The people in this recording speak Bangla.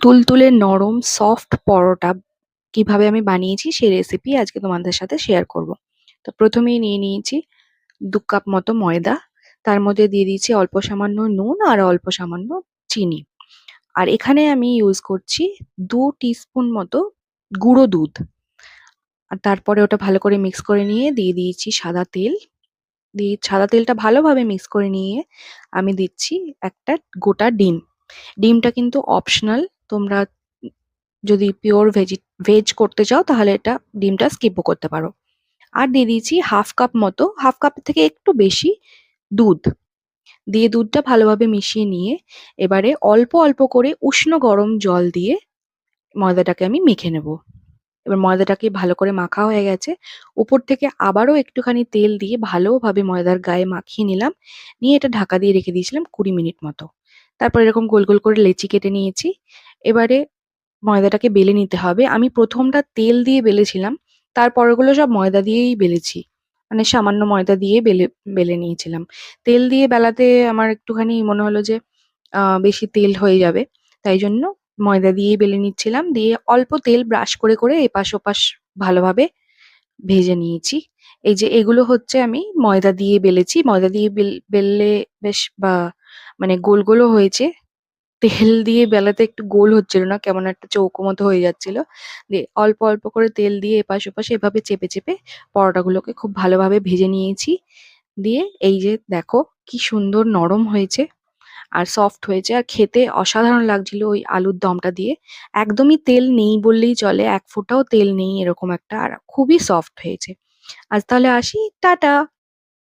তুলতুলে নরম সফট পরোটা কিভাবে আমি বানিয়েছি সেই রেসিপি আজকে তোমাদের সাথে শেয়ার করব। তো প্রথমেই নিয়ে নিয়েছি 2 কাপ মতো ময়দা। তার মধ্যে দিয়ে দিয়েছি অল্প সামান্য নুন আর অল্প সামান্য চিনি। আর এখানে আমি ইউজ করছি 2 টিস্পুন মতো গুঁড়ো দুধ। আর তারপরে ওটা ভালো করে মিক্স করে নিয়ে দিয়ে দিয়েছি সাদা তেল। দিয়ে সাদা তেলটা ভালোভাবে মিক্স করে নিয়ে আমি দিচ্ছি একটা গোটা ডিম। ডিমটা কিন্তু অপশনাল। তোমরা যদি পিওর ভেজ করতে চাও তাহলে এটা ডিমটা স্কিপও করতে পারো। আর দিয়ে দিয়েছি 1/2 কাপ মতো, 1/2 কাপ থেকে একটু বেশি দুধ। দিয়ে দুধটা ভালোভাবে মিশিয়ে নিয়ে এবারে অল্প অল্প করে উষ্ণ গরম জল দিয়ে ময়দাটাকে আমি মেখে নেব। এবার ময়দাটাকে ভালো করে মাখা হয়ে গেছে। উপর থেকে আবারও একটুখানি তেল দিয়ে ভালোভাবে ময়দার গায়ে মাখিয়ে নিলাম। নিয়ে এটা ঢাকা দিয়ে রেখে দিয়েছিলাম 20 মিনিট মতো। তারপর এরকম গোল গোল করে লেচি কেটে নিয়েছি। এবারে ময়দাটাকে বেলে নিতে হবে। আমি প্রথমটা তেল দিয়ে বেলেছিলাম, তারপরেরগুলো সব ময়দা দিয়েই বেলেছি। মানে সামান্য ময়দা দিয়ে বেলে বেলে নিয়েছিলাম। তেল দিয়ে বেলাতে আমার একটুখানি মনে হলো যে বেশি তেল হয়ে যাবে, তাই জন্য ময়দা দিয়েই বেলে নিচ্ছিলাম। দিয়ে অল্প তেল ব্রাশ করে করে এপাশ ওপাশ ভালোভাবে ভেজে নিয়েছি। এই যে এগুলো হচ্ছে আমি ময়দা দিয়ে বেলেছি। ময়দা দিয়ে বেললে বেশ মানে গোল গোলও হয়েছে। তেল দিয়ে বেলাতে একটু গোল হচ্ছিল না, কেমন একটা চৌকো মতো হয়ে যাচ্ছিল। দিয়ে অল্প অল্প করে তেল দিয়ে এপাশ ওপাশ এভাবে চেপে চেপে পরোটাগুলোকে খুব ভালোভাবে ভেজে নিয়েছি। দিয়ে এই যে দেখো কি সুন্দর নরম হয়েছে আর সফট হয়েছে, আর খেতে অসাধারণ লাগছিল ওই আলুর দমটা দিয়ে। একদমই তেল নেই বললেই চলে, এক ফোঁটাও তেল নেই এরকম একটা, আর খুবই সফট হয়েছে। আজ তাহলে আসি, টাটা।